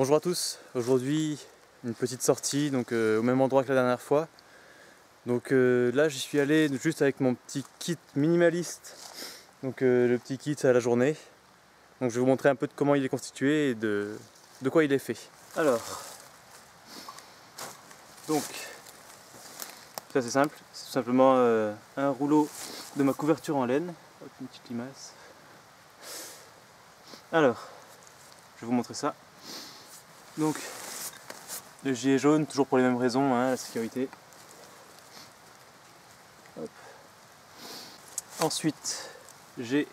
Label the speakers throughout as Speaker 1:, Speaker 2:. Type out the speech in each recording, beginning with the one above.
Speaker 1: Bonjour à tous, aujourd'hui une petite sortie donc, au même endroit que la dernière fois. Donc là j'y suis allé juste avec mon petit kit minimaliste, donc le petit kit à la journée. Donc je vais vous montrer un peu de comment il est constitué et de quoi il est fait. Alors, donc ça c'est simple, c'est tout simplement un rouleau de ma couverture en laine. Hop, une petite limace. Alors, je vais vous montrer ça. Donc le gilet jaune, toujours pour les mêmes raisons, hein, la sécurité. Hop. Ensuite, j'ai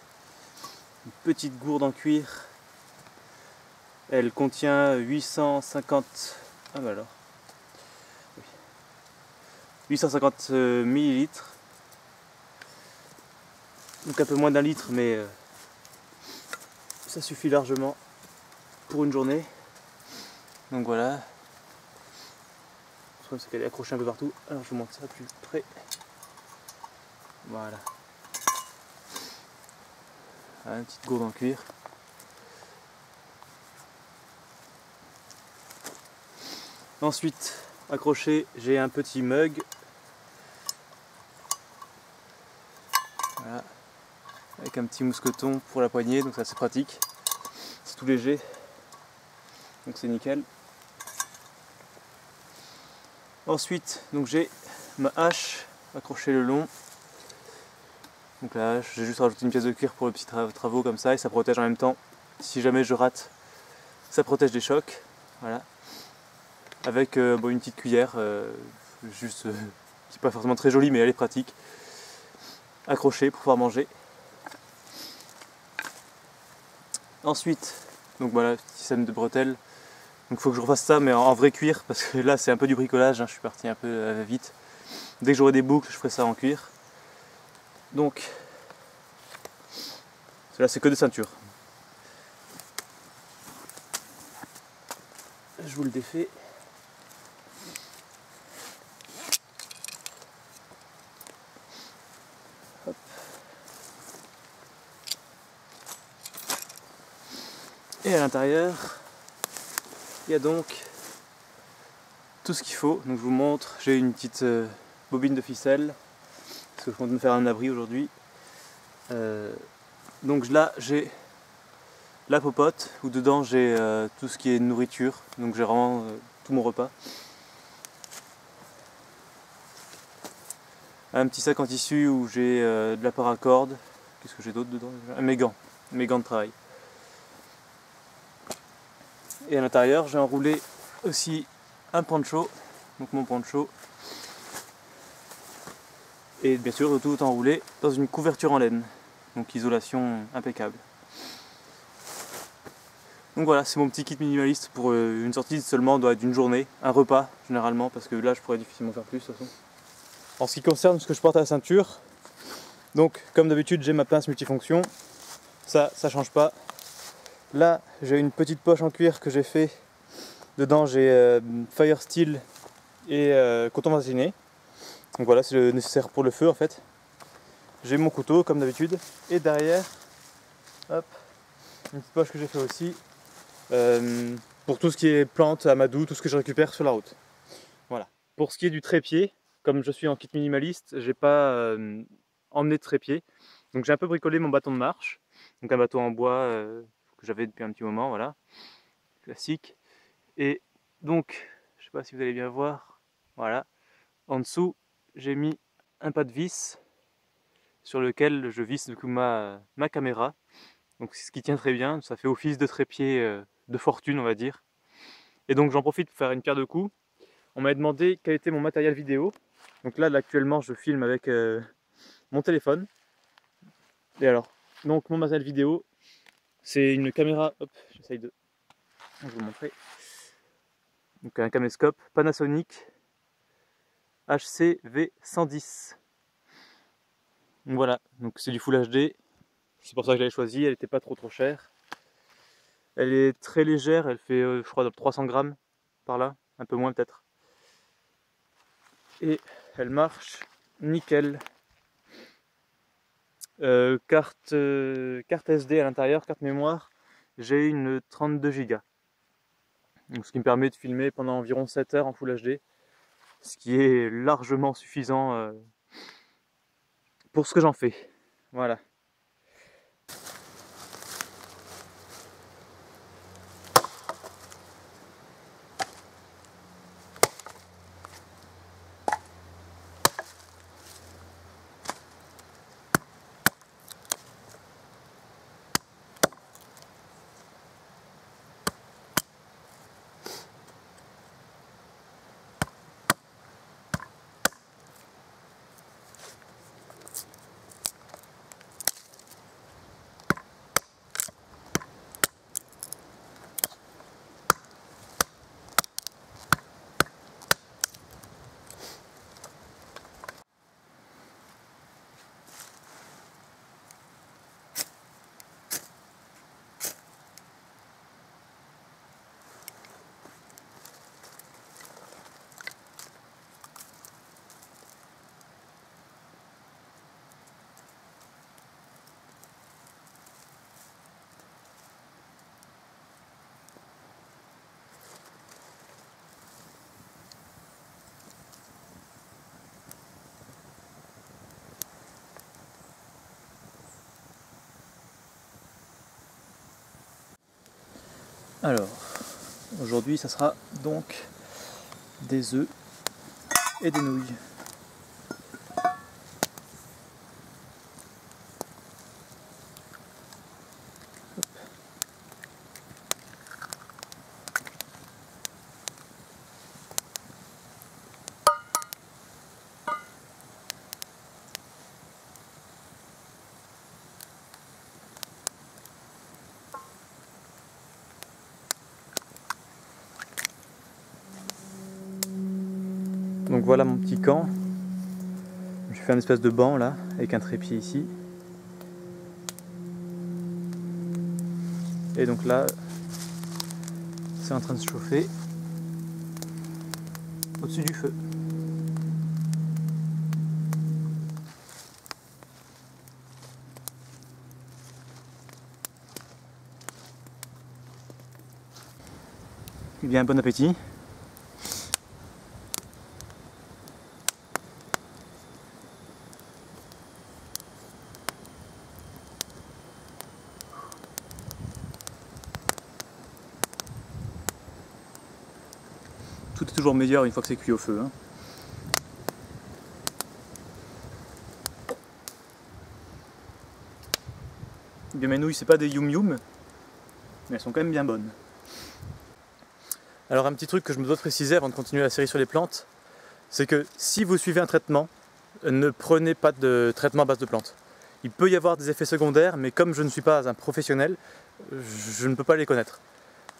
Speaker 1: une petite gourde en cuir. Elle contient 850. Ah bah alors. Oui. 850 millilitres. Donc un peu moins d'un litre, mais ça suffit largement pour une journée. Donc voilà. Le problème c'est qu'elle est accrochée un peu partout. Alors je vous montre ça plus près. Voilà. Une petite gourde en cuir. Ensuite, accroché, j'ai un petit mug. Voilà. Avec un petit mousqueton pour la poignée, donc ça c'est pratique. C'est tout léger. Donc c'est nickel. Ensuite, donc j'ai ma hache accrochée le long. Donc la hache, j'ai juste rajouté une pièce de cuir pour les petits travaux comme ça et ça protège en même temps. Si jamais je rate, ça protège des chocs. Voilà. Avec bon, une petite cuillère, juste, qui n'est pas forcément très jolie mais elle est pratique. Accrochée pour pouvoir manger. Ensuite, donc voilà, petit système de bretelles. Donc il faut que je refasse ça mais en vrai cuir parce que là c'est un peu du bricolage, hein, je suis parti un peu vite. Dès que j'aurai des boucles, je ferai ça en cuir. Donc là c'est que des ceintures. Je vous le défais. Hop. Et à l'intérieur, il y a donc tout ce qu'il faut. Donc je vous montre, j'ai une petite bobine de ficelle parce que je compte me faire un abri aujourd'hui. Donc là j'ai la popote où dedans j'ai tout ce qui est nourriture. Donc j'ai vraiment tout mon repas. Un petit sac en tissu où j'ai de la paracorde. Qu'est-ce que j'ai d'autre dedans? Mes gants de travail. Et à l'intérieur j'ai enroulé aussi un poncho, donc mon poncho. Et bien sûr tout enroulé dans une couverture en laine. Donc isolation impeccable. Donc voilà, c'est mon petit kit minimaliste pour une sortie seulement d'une journée, un repas généralement, parce que là je pourrais difficilement faire plus de toute façon. En ce qui concerne ce que je porte à la ceinture, donc comme d'habitude j'ai ma pince multifonction, ça change pas. Là j'ai une petite poche en cuir que j'ai fait, dedans j'ai Fire Steel et coton vasiné. Donc voilà, c'est le nécessaire pour le feu en fait. J'ai mon couteau comme d'habitude et derrière, hop, une petite poche que j'ai fait aussi pour tout ce qui est plantes, amadou, tout ce que je récupère sur la route. Voilà. Pour ce qui est du trépied, comme je suis en kit minimaliste, j'ai pas emmené de trépied. Donc j'ai un peu bricolé mon bâton de marche. Donc un bâton en bois que j'avais depuis un petit moment, voilà. Classique. Et donc, je sais pas si vous allez bien voir, voilà. En dessous, j'ai mis un pas de vis sur lequel je visse du coup ma caméra. Donc c'est ce qui tient très bien, ça fait office de trépied de fortune on va dire. Et donc j'en profite pour faire une pierre de coups. On m'avait demandé quel était mon matériel vidéo. Donc là actuellement je filme avec mon téléphone. Et alors, donc mon matériel vidéo, c'est une caméra, hop, j'essaye de vous montrer. Donc un caméscope Panasonic HC-V110. Donc voilà, donc c'est du Full HD. C'est pour ça que je l'avais choisi, elle n'était pas trop chère. Elle est très légère, elle fait je crois 300 grammes par là, un peu moins peut-être. Et elle marche nickel. Carte SD à l'intérieur, carte mémoire, j'ai une 32 Go. Donc, ce qui me permet de filmer pendant environ 7 heures en Full HD, ce qui est largement suffisant pour ce que j'en fais. Voilà. Alors, aujourd'hui ça sera donc des œufs et des nouilles. Donc voilà mon petit camp. Je fais un espèce de banc là, avec un trépied ici. Et donc là, c'est en train de se chauffer au-dessus du feu. Eh bien, bon appétit. Tout est toujours meilleur une fois que c'est cuit au feu. Hein. Bien, mes nouilles, c'est pas des yum yum, mais elles sont quand même bien bonnes. Alors un petit truc que je me dois de préciser avant de continuer la série sur les plantes, c'est que si vous suivez un traitement, ne prenez pas de traitement à base de plantes. Il peut y avoir des effets secondaires, mais comme je ne suis pas un professionnel, je ne peux pas les connaître.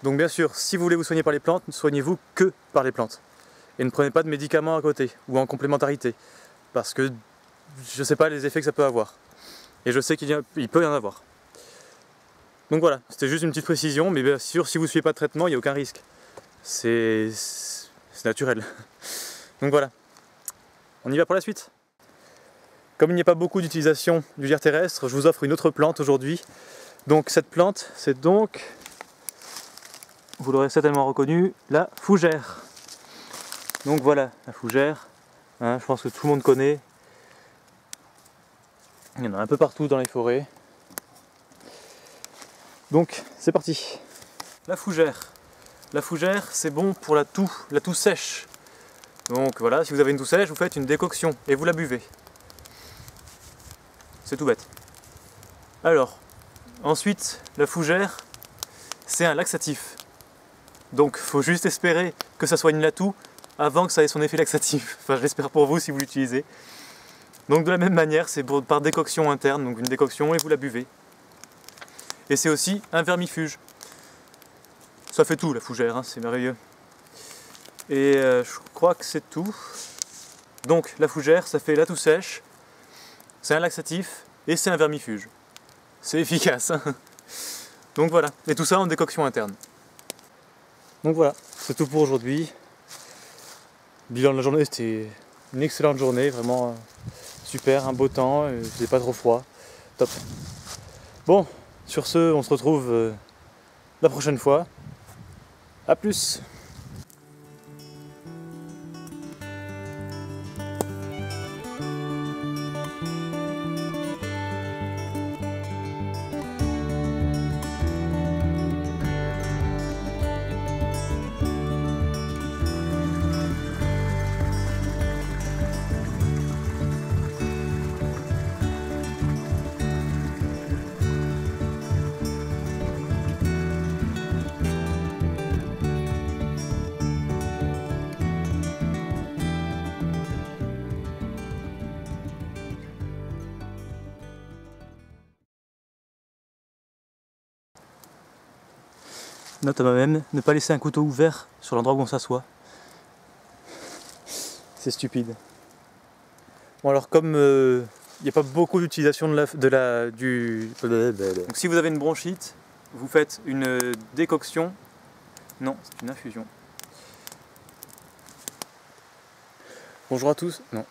Speaker 1: Donc bien sûr, si vous voulez vous soigner par les plantes, ne soignez-vous que par les plantes. Et ne prenez pas de médicaments à côté, ou en complémentarité, parce que je ne sais pas les effets que ça peut avoir. Et je sais qu'il peut y en avoir. Donc voilà, c'était juste une petite précision, mais bien sûr, si vous ne suivez pas de traitement, il n'y a aucun risque. C'est naturel. Donc voilà, on y va pour la suite. Comme il n'y a pas beaucoup d'utilisation du lierre terrestre, je vous offre une autre plante aujourd'hui. Donc cette plante, c'est donc, vous l'aurez certainement reconnu, la fougère. Donc voilà, la fougère, hein, je pense que tout le monde connaît. Il y en a un peu partout dans les forêts. Donc c'est parti. La fougère. La fougère, c'est bon pour la toux sèche. Donc voilà, si vous avez une toux sèche, vous faites une décoction et vous la buvez. C'est tout bête. Alors, ensuite, la fougère, c'est un laxatif. Donc faut juste espérer que ça soigne la toux avant que ça ait son effet laxatif. Enfin, j'espère pour vous si vous l'utilisez. Donc de la même manière, c'est par décoction interne, donc une décoction et vous la buvez. Et c'est aussi un vermifuge. Ça fait tout la fougère, hein, c'est merveilleux. Et je crois que c'est tout. Donc la fougère, ça fait la toux sèche, c'est un laxatif et c'est un vermifuge. C'est efficace. Hein. Donc voilà, et tout ça en décoction interne. Donc voilà, c'est tout pour aujourd'hui. Bilan de la journée, c'était une excellente journée, vraiment super, un beau temps, il faisait pas trop froid, top. Bon, sur ce, on se retrouve la prochaine fois. A plus. Note à moi-même, ne pas laisser un couteau ouvert sur l'endroit où on s'assoit. C'est stupide. Bon alors comme il n'y a pas beaucoup d'utilisation du... Donc si vous avez une bronchite, vous faites une décoction. Non, c'est une infusion. Bonjour à tous. Non.